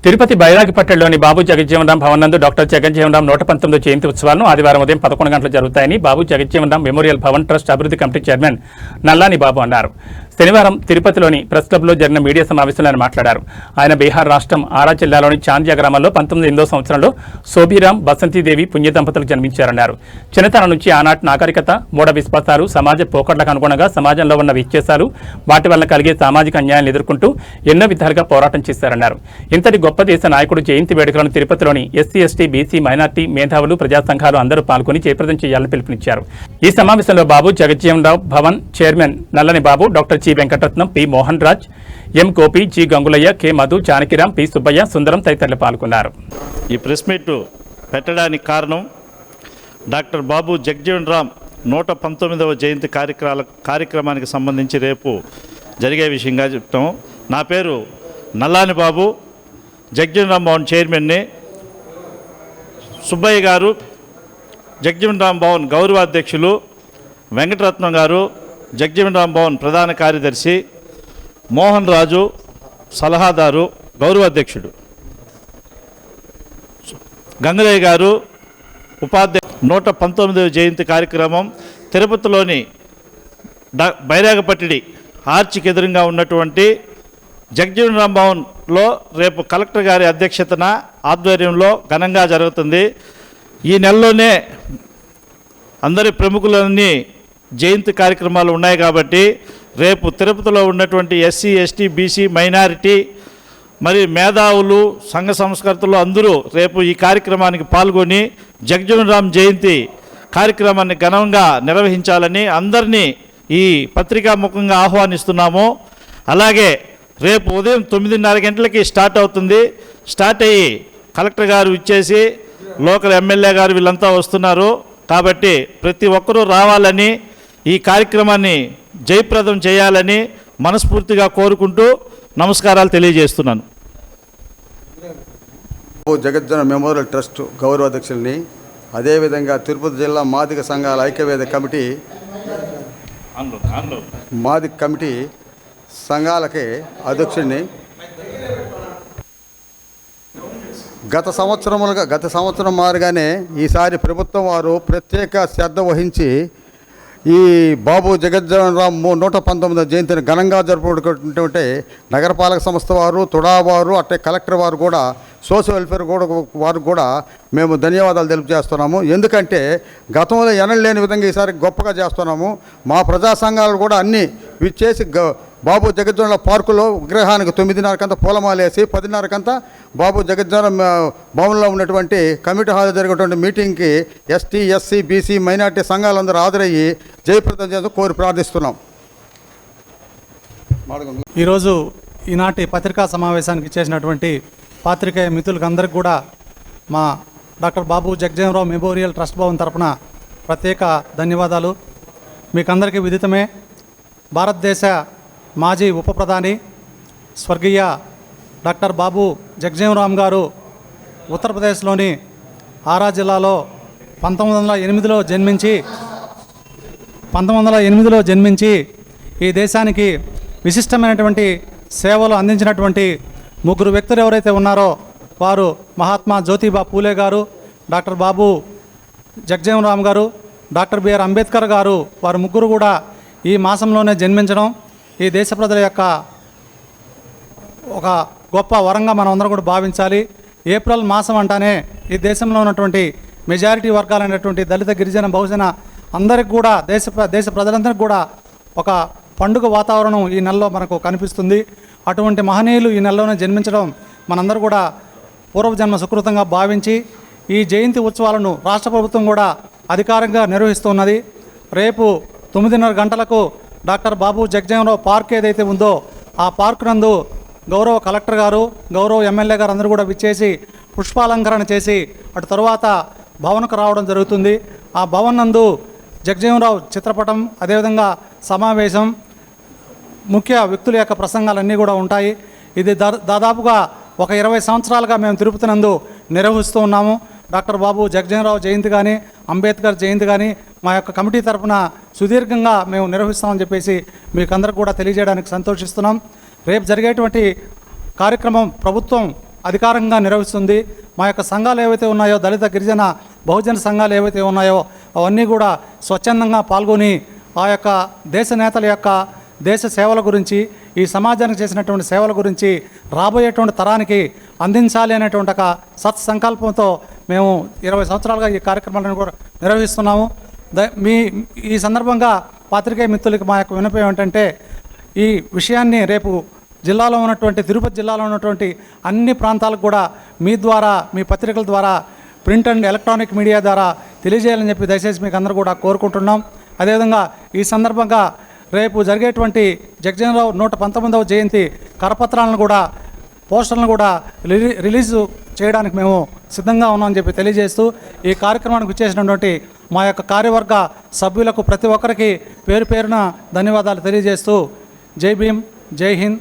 తిరుపతి బైరాగిపట్టణంలోని బాబు జగజ్జీవనరాం భవన్ నందు డాక్టర్ జగజ్జీవనరాం 119వ జయంతి ఉత్సవాలను ఆదివారం ఉదయం 11 గంటలకు జరుగుతాయని బాబు జగజ్జీవనరాం మెమోరియల్ భవన్ ట్రస్ట్ అభివృద్ధి కమిటీ చైర్మన్ నల్లాని బాబు అన్నారు. శనివారం తిరుపతిలోని ప్రెస్ క్లబ్లో జరిగిన మీడియా సమావేశంలో ఆయన మాట్లాడారు. ఆయన బీహార్ రాష్ట్రం ఆరా జిల్లాలోని చాంద్యా గ్రామంలో 1908వ సంవత్సరంలో సోబీరాం బసంతిదేవి పుణ్య దంపతులకు జన్మించారన్నారు. చిన్నతనం నుంచి ఆనాటి నాగరికత, మూఢ విశ్వాసాలు, సమాజ పోకడలకు అనుగుణంగా సమాజంలో ఉన్న వ్యత్యాసాలు, వాటి వల్ల కలిగే సామాజిక అన్యాయాలను ఎదుర్కొంటూ ఎన్నో విధాలుగా పోరాటం చేశారన్నారు. ఇంతటి గొప్ప దేశ నాయకుడు జయంతి వేడుకలను తిరుపతిలోని ఎస్సీ, ఎస్టీ, బీసీ, మైనార్టీ మేధావులు, ప్రజా సంఘాలు అందరూ పాల్గొని జయప్రదం చేయాలని పిలుపునిచ్చారు. ఈ సమావేశంలో బాబు జగజ్జీవనరాం Bhavan chairman Nallani Babu, doctor G Venkataratnam, P Mohan Raj, M Gopi, G Gangulayya, K Madhu, Janakiram, P Subbaiah, Sundaram తదితరులు పాల్గొన్నారు. ఈ ప్రెస్ మీట్ పెట్టడానికి కారణం డాక్టర్ బాబు జగజ్జీవనరాం 119వ జయంతి కార్యక్రమానికి సంబంధించి రేపు జరిగే విషయంగా చెప్తాం. నా పేరు నల్లాని బాబు, జగజ్జీవనరాం భవన్ చైర్మన్ని. సుబ్బయ్య గారు జగజ్జీవనరాం భవన్ గౌరవాధ్యక్షులు, వెంకటరత్నం గారు జగజ్జీవనరాం భవన్ ప్రధాన కార్యదర్శి, మోహన్ రాజు సలహాదారు గౌరవాధ్యక్షుడు, గంగులయ్య గారు ఉపాధ్యక్షుడు. 119వ జయంతి కార్యక్రమం తిరుపతిలోని బైరాగపట్టిడి ఆర్చికి ఎదురుగా ఉన్నటువంటి జగజ్జీవనరాం భవన్లో రేపు కలెక్టర్ గారి అధ్యక్షతన ఆధ్వర్యంలో ఘనంగా జరుగుతుంది. ఈ నెలలోనే అందరి ప్రముఖులన్నీ జయంతి కార్యక్రమాలు ఉన్నాయి కాబట్టి రేపు తిరుపతిలో ఉన్నటువంటి ఎస్సీ, ఎస్టీ, బీసీ, మైనారిటీ మరి మేధావులు, సంఘ సంస్కర్తలు అందరూ రేపు ఈ కార్యక్రమానికి పాల్గొని జగజ్జీవనరాం జయంతి కార్యక్రమాన్ని ఘనంగా నిర్వహించాలని అందరినీ ఈ పత్రికా ముఖంగా ఆహ్వానిస్తున్నాము. అలాగే రేపు ఉదయం 9:30 గంటలకి స్టార్ట్ అవుతుంది. స్టార్ట్ అయ్యి కలెక్టర్ గారు ఇచ్చేసి లోకల్ ఎమ్మెల్యే గారు వీళ్ళంతా వస్తున్నారు కాబట్టి ప్రతి ఒక్కరూ రావాలని, ఈ కార్యక్రమాన్ని జయప్రదం చేయాలని మనస్ఫూర్తిగా కోరుకుంటూ నమస్కారాలు తెలియజేస్తున్నాను. జగజ్జీవనరాం మెమోరియల్ ట్రస్ట్ గౌరవాధ్యక్షుల్ని, అదేవిధంగా తిరుపతి జిల్లా మాదిగ సంఘాల ఐక్యవేద కమిటీ మాదిగ కమిటీ సంఘాలకి అధ్యక్షుడిని. గత సంవత్సరం మారుగానే ఈసారి ప్రభుత్వం వారు ప్రత్యేక శ్రద్ధ వహించి ఈ బాబు జగజ్జీవనరాం 119వ జయంతిని ఘనంగా జరుపుకుంటుంటే నగరపాలక సంస్థ వారు, తుడా వారు, అట్టే కలెక్టర్ వారు కూడా, సోషల్ వెల్ఫేర్ వారికి కూడా మేము ధన్యవాదాలు తెలియజేస్తున్నాము. ఎందుకంటే గతంలో ఎనలేని విధంగా ఈసారి గొప్పగా చేస్తున్నాము. మా ప్రజా సంఘాలు కూడా అన్నీ విచ్చేసి బాబు జగజ్జీవనరాం పార్కులో విగ్రహానికి 9:30 పూలమాలేసి 10:30 బాబు జగజ్జీవనరాం భవన్లో ఉన్నటువంటి కమిటీ హాల్ జరిగినటువంటి మీటింగ్కి ఎస్టీ, ఎస్సీ, బీసీ, మైనార్టీ సంఘాలందరూ హాజరయ్యి జయప్రదం చేస్తూ కోరి ప్రార్థిస్తున్నాం. ఈరోజు ఈనాటి పత్రికా సమావేశానికి చేసినటువంటి పాత్రికేయ మిత్రులకు అందరికీ కూడా మా డాక్టర్ బాబు జగజ్జీవనరాం మెమోరియల్ ట్రస్ట్ భవన్ తరఫున ప్రత్యేక ధన్యవాదాలు. మీకందరికీ విదితమే, భారతదేశ మాజీ ఉప ప్రధాని స్వర్గీయ డాక్టర్ బాబు జగజ్జీవనరాం గారు ఉత్తరప్రదేశ్లోని ఆరా జిల్లాలో 1908లో జన్మించి ఈ దేశానికి విశిష్టమైనటువంటి సేవలు అందించినటువంటి ముగ్గురు వ్యక్తులు ఎవరైతే ఉన్నారో వారు మహాత్మా జ్యోతిబా పూలే గారు, డాక్టర్ బాబు జగజ్జీవనరాం గారు, డాక్టర్ బిఆర్ అంబేద్కర్ గారు. వారు ముగ్గురు కూడా ఈ మాసంలోనే జన్మించడం ఈ దేశ ప్రజల యొక్క ఒక గొప్ప వరంగా మనం అందరం కూడా భావించాలి. ఏప్రిల్ మాసం అంటానే ఈ దేశంలో ఉన్నటువంటి మెజారిటీ వర్గాలైనటువంటి దళిత, గిరిజన, బహుజన అందరికి కూడా దేశ ప్రజలందరికీ కూడా ఒక పండుగ వాతావరణం ఈ నెలలో మనకు కనిపిస్తుంది. అటువంటి మహనీయులు ఈ నెలలోనే జన్మించడం మనందరూ కూడా పూర్వజన్మ సుకృతంగా భావించి ఈ జయంతి ఉత్సవాలను రాష్ట్ర ప్రభుత్వం కూడా అధికారికంగా నిర్వహిస్తున్నది. రేపు 9:30 గంటలకు డాక్టర్ బాబు జగజ్జీవనరాం పార్క్ ఏదైతే ఉందో ఆ పార్క్ నందు గౌరవ కలెక్టర్ గారు, గౌరవ ఎమ్మెల్యే గారు అందరూ కూడా విచ్చేసి పుష్పాలంకరణ చేసి అటు తర్వాత భవన్కు రావడం జరుగుతుంది. ఆ భవన్ నందు జగజ్జీవనరాం చిత్రపటం, అదేవిధంగా సమావేశం, ముఖ్య వ్యక్తుల యొక్క ప్రసంగాలన్నీ కూడా ఉంటాయి. ఇది దాదాపుగా ఒక 20 సంవత్సరాలుగా మేము తిరుపతి నందు నిర్వహిస్తూ ఉన్నాము. డాక్టర్ బాబు జగజ్జీవనరాం జయంతి కానీ, అంబేద్కర్ జయంతి కానీ మా యొక్క కమిటీ తరఫున సుదీర్ఘంగా మేము నిర్వహిస్తామని చెప్పేసి మీకు అందరికి కూడా తెలియజేయడానికి సంతోషిస్తున్నాం. రేపు జరిగేటువంటి కార్యక్రమం ప్రభుత్వం అధికారంగా నిర్వహిస్తుంది. మా యొక్క సంఘాలు ఏవైతే ఉన్నాయో, దళిత గిరిజన బహుజన సంఘాలు ఏవైతే ఉన్నాయో అవన్నీ కూడా స్వచ్ఛందంగా పాల్గొని ఆ యొక్క దేశ నేతల యొక్క దేశ సేవల గురించి, ఈ సమాజానికి చేసినటువంటి సేవల గురించి రాబోయేటువంటి తరానికి అందించాలి అనేటువంటి ఒక సత్సంకల్పంతో మేము 20 సంవత్సరాలుగా ఈ కార్యక్రమాలను కూడా నిర్వహిస్తున్నాము. ఈ సందర్భంగా పాత్రికేయ మిత్రులకి మా యొక్క విన్నపం ఏమిటంటే, ఈ విషయాన్ని రేపు జిల్లాలో ఉన్నటువంటి, తిరుపతి జిల్లాలో ఉన్నటువంటి అన్ని ప్రాంతాలకు కూడా మీ ద్వారా, మీ పత్రికల ద్వారా, ప్రింట్ అండ్ ఎలక్ట్రానిక్ మీడియా ద్వారా తెలియజేయాలని చెప్పి దయచేసి మీకు అందరూ కూడా కోరుకుంటున్నాం. అదేవిధంగా ఈ సందర్భంగా రేపు జరిగేటువంటి జగజ్జీవనరావు 119వ జయంతి కరపత్రాలను కూడా, పోస్టర్లను కూడా రిలీజ్ చేయడానికి మేము సిద్ధంగా ఉన్నామని చెప్పి తెలియజేస్తూ, ఈ కార్యక్రమానికి వచ్చేసినటువంటి మా యొక్క కార్యవర్గ సభ్యులకు ప్రతి ఒక్కరికి పేరు పేరున ధన్యవాదాలు తెలియజేస్తూ, జై భీమ్, జై హింద్.